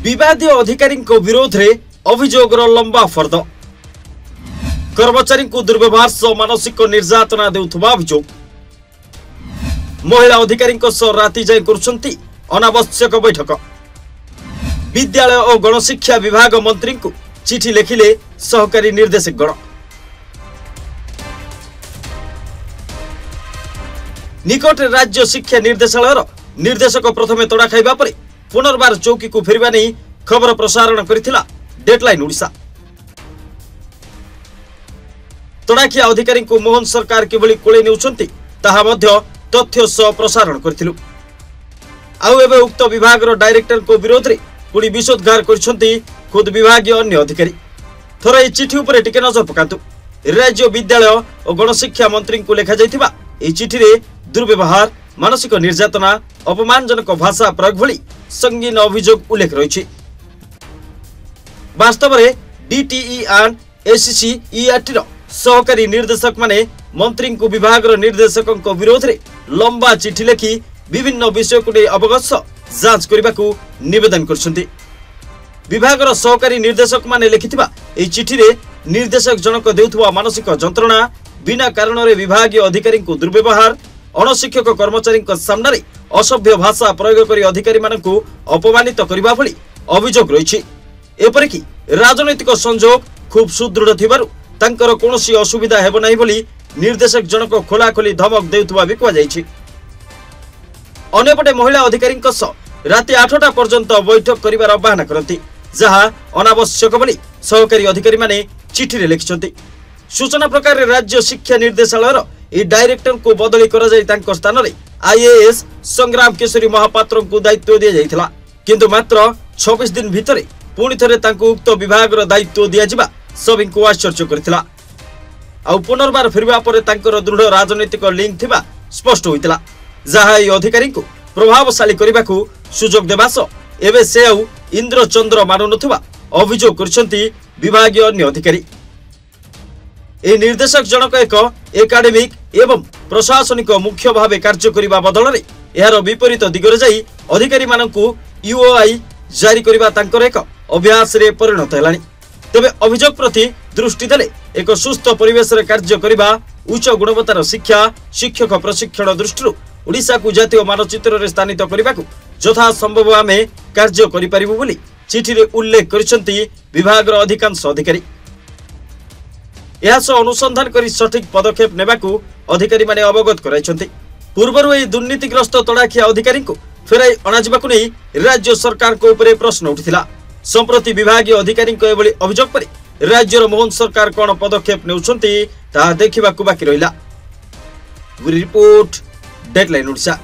विवादीय अधिकारी विरोध में अभियोगर लंबा फर्द कर्मचारी को दुर्व्यवहार सह मानसिक निर्यातना देउथुबा अभियोग महिला अधिकारी राति जाए करुछंती अनावश्यक बैठक विद्यालय और गणशिक्षा विभाग मंत्री को चिठी लिखिले सहकारी निर्देशक गण निकट राज्य शिक्षा निर्देशालय निर्देशक प्रथमे तड़ा खाइबा परे पुनर्बार चौकी को फेरवा नहीं खबर प्रसारण करथिला डेडलाइन ओडिशा तड़ाखिया अधिकारी को मोहन सरकार किभली कोले नेउछंती ताहा मध्य तथ्य सह प्रसारण करथिलु आउ एबे उक्त विभाग डायरेक्टर को विरोध रे पुणी विषोद्गार करछंती खुद विभागीय अन्य अधिकारी थोड़ा ए चिठी उपरे टिके नजर पकातु राज्य विद्यालय और गणशिक्षा मंत्री को लिखा जाइथिबा ए चिठी रे दुर्व्यवहार मानसिक निर्यातना अपमानजनक भाषा प्रयोग भली संगीन अभियोग उल्लेख रही वास्तव में डीटीई एंड एसीसीईआरटी सहकारी निर्देशक माने मंत्री को विभाग निर्देशक विरोध में लंबा चिठी लिखि विभिन्न विषय को अवगत जांच करने को निवेदन करछंती विभाग सहकारी निर्देशक माने लिखिथिबा ए चिठी रे निर्देशक जनक देउथुबा मानसिक जंत्रणा बिना कारण रे विभागीय अधिकारी को दुर्व्यवहार अणशिक्षक कर्मचारी सामने असभ्य भाषा प्रयोग कर अधिकारी मानकु अपमानित करबा भली अभियोग रही एपरिकी राजनैतिक संयोग खूब सुदृढ़ थिबारु तांकर कोनोसी असुविधा हेबो नाही बोली निर्देशक जनक खोलाखोली धमक देउथुबा भी कह जायछि अन्यपटे महिला अधिकारी राति 8टा पर्यंत बैठक करिवार आह्वान करती जहाँ अनावश्यक बोली सहकारी अधिकारी माने चिठी रे लिखिछंती सूचना प्रकार राज्य शिक्षा निर्देशालय ए डायरेक्टर को बदली करा जाय तांको स्थान रे आईएएस संग्राम केशरी महापात्र को दायित्व दिया जायथिला किंतु मात्र 26 दिन भितरे पुणी थरे तांको उक्त विभाग रो दायित्व दिया जिबा सभी को आश्चर्य करथिला आ पुनर्बार फेरबा परे तांकर दृढ़ राजनीतिक लिंक थिबा स्पष्ट होइतिला जहाँ ए अधिकारी को प्रभावशाली करबा को सुजोग देबा सह एबे से आउ इंद्रचंद्र मानु नथुबा अभियोग करछंती विभागीय अन्य अधिकारी ए निर्देशक जनक एक एकाडेमिक एवं प्रशासनिक मुख्य भावे कार्य करिबा बदल रे एहार विपरीत दिगरे जाई अधिकारी मानकु यूओआई जारी करिबा तांकर एक अभ्यास रे परिणत हेलानी तेबे अभियोग प्रति दृष्टि देले एक सुस्थ परिवेश रे कार्य करिबा उच्च गुणवत्तार शिक्षा शिक्षक प्रशिक्षण दृष्टि ओडिशा को जातीय मानचित्र रे स्थानित करिबा को यथा संभव आमे कार्य करि परिबु बोली चिठी रे उल्लेख करिसंती विभाग रो अधिकांश अधिकारी यह अनुसंधान करी सठिक पदक्षेप नेबाकू अधिकारी माने अवगत कराइछंती पूर्वरु एही दुर्नीतिग्रस्त तड़ाखिया अधिकारी को फेराई अणाजिबाकू नै राज्य सरकार को ऊपर प्रश्न उठिथिला संप्रति विभागीय अधिकारी को एभली अभियोग पर राज्यर मोहन सरकार कोन पदक्षेप नेउछंती ता देखिबाकू बाकी रहिला। Report deadline Odisha.